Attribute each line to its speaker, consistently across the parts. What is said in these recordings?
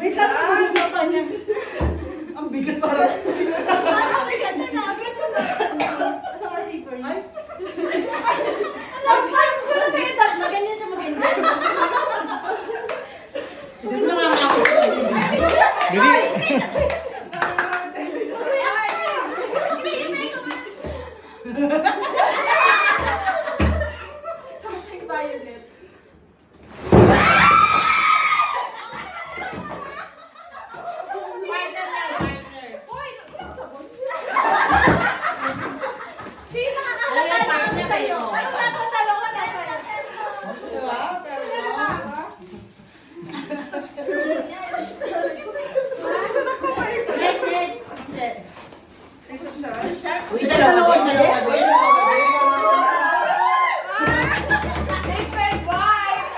Speaker 1: Wait lang, mag-isa pa niya.
Speaker 2: Ang bigat parang.
Speaker 1: Ang bigat na namin. Sa ma-zipper niya. Alam, parang kung may edad na, ganyan siya mag-enjoy.
Speaker 2: Hindi mo nakakapit.
Speaker 3: Something violet.
Speaker 2: Partner lang, partner.
Speaker 3: Hoy, ilang sabon?
Speaker 1: Di
Speaker 2: Ay,
Speaker 1: nakakatalo
Speaker 2: partner
Speaker 1: sa'yo.
Speaker 2: kayo.
Speaker 1: Ay, nakakatalo ka na sa'yo.
Speaker 2: Diba? Next, next.
Speaker 3: Isa siya.
Speaker 2: Uy, dalawa din, dalawa din.
Speaker 3: Sacred white!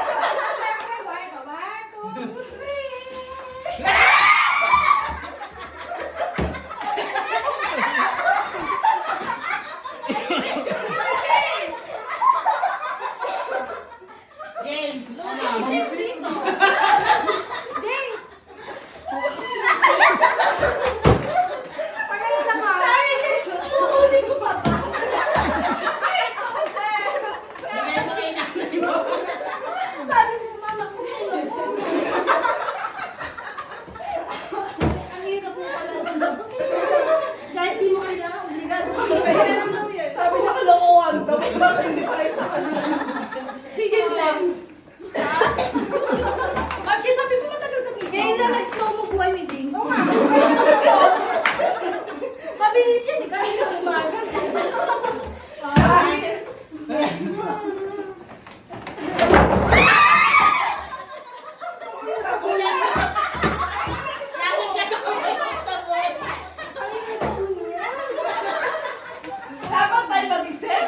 Speaker 3: Sacred white. 1, 2, 3.
Speaker 2: James, ano?
Speaker 1: James!
Speaker 3: Pagaling naman.
Speaker 1: Sorry, James! Uhuli ko pa ba?
Speaker 2: Lagay mo kay nanay mo.
Speaker 1: Sabi mo, mama ko. Ang hirap mo pala. Kahit di mo kailangan, obligado ka.
Speaker 3: Sabi niya kalokohan daw. Bakit hindi pa rin sa kanila?
Speaker 1: Si James lang.
Speaker 3: Actually, sabi ko matagal kami.
Speaker 1: Ngayon na nag-slow mo buhay ni James. Mabilis yan, kahit ka umagal.
Speaker 3: Ay!
Speaker 2: Lagi ka sabon.
Speaker 3: Dapat tayo mag-isip.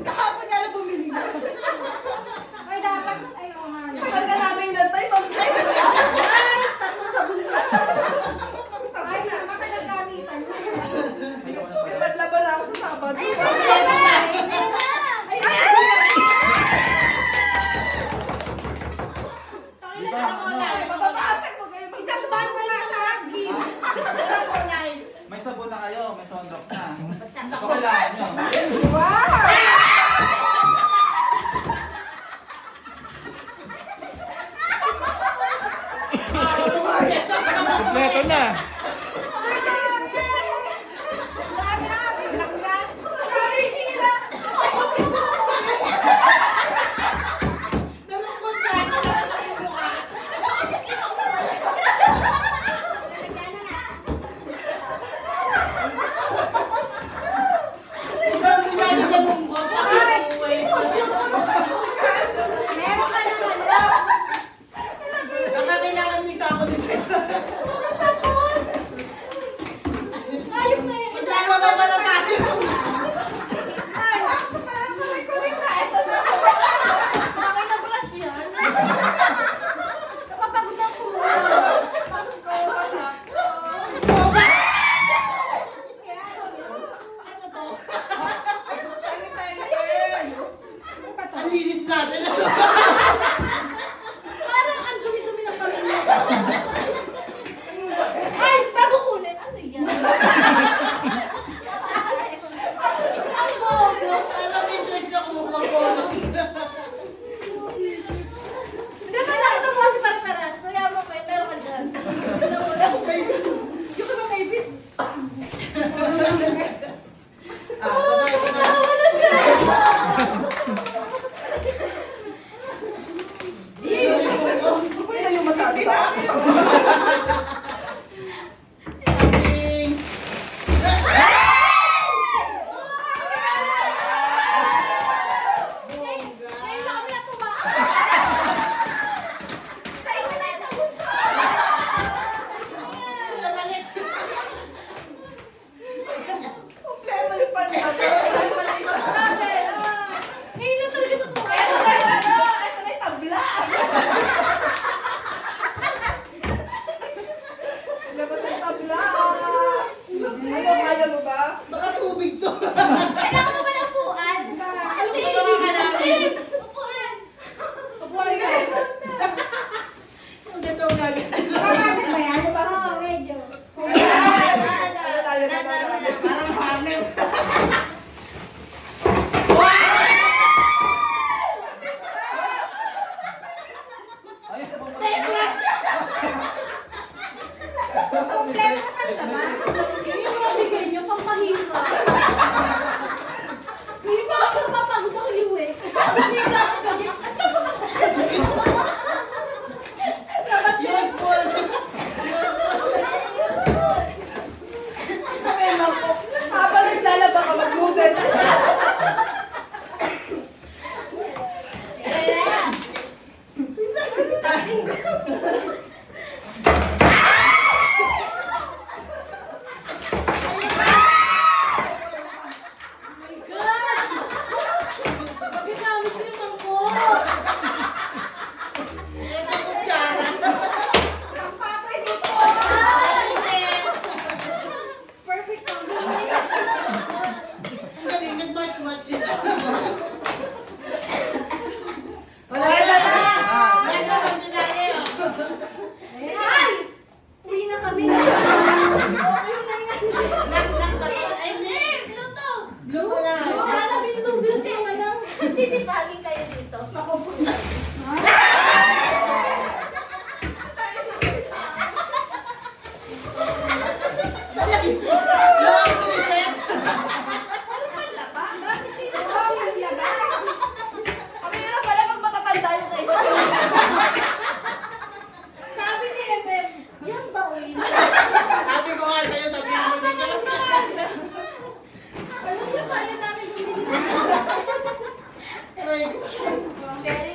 Speaker 3: Kahapon nga lang bumili na.
Speaker 1: Ay, dapat. Ay, oo nga.
Speaker 3: Tagal ka namin nantay, mag-isip.
Speaker 1: Yes! Tatlo sabon na.
Speaker 3: Sabi na.
Speaker 1: matagal gamitan.
Speaker 3: Ipaglaban ako sa Sabado.
Speaker 1: Ayun na! Ayun na!
Speaker 2: Isang kulay.
Speaker 3: Mababasag mo kayo.
Speaker 1: Isang bag na lang sa gift.
Speaker 2: Isang kulay.
Speaker 4: May sabon na kayo, may Sondrox na.
Speaker 2: Isang
Speaker 4: Ito
Speaker 2: kulay.
Speaker 4: kailangan nyo.
Speaker 3: Wow!
Speaker 4: Kompleto na.
Speaker 1: Sorry, Sheila.
Speaker 2: Nalungkot ka. Nalungkot yung mukha. Ikaw yung lagi nalungkot.
Speaker 1: Meron ka na ano?
Speaker 2: Baka kailangan mo isa ako din.
Speaker 1: Ayun na yun.
Speaker 2: Isa na ba pala tayo?
Speaker 1: Bakit na-brush yan? Kapapagod ako.
Speaker 2: Ano to? Ang linis natin.
Speaker 1: Parang ang dumi-dumi ng pamilya. Ay, bago kunin. Ano yan? Ang bobo.
Speaker 2: Alam mo yung choice na kumuha ko.
Speaker 1: Hindi ba nakita mo kasi para-paras? Kaya mo pa, meron ka dyan. Yung ka ba may bit?
Speaker 2: Ah, ito na, ito na.
Speaker 1: Tawa na siya. saging kayo dito.
Speaker 2: Lang, tumisit.
Speaker 1: Bakit sino ba yung lagay?
Speaker 3: Ang hirap pala pag matatanda yung kaisa.
Speaker 1: Sabi ni Emel, yan daw yun.
Speaker 2: Sabi ko nga sa'yo, sabihin mo din yan.
Speaker 1: Ano yung kaya namin bumili?
Speaker 2: Aray.
Speaker 1: Very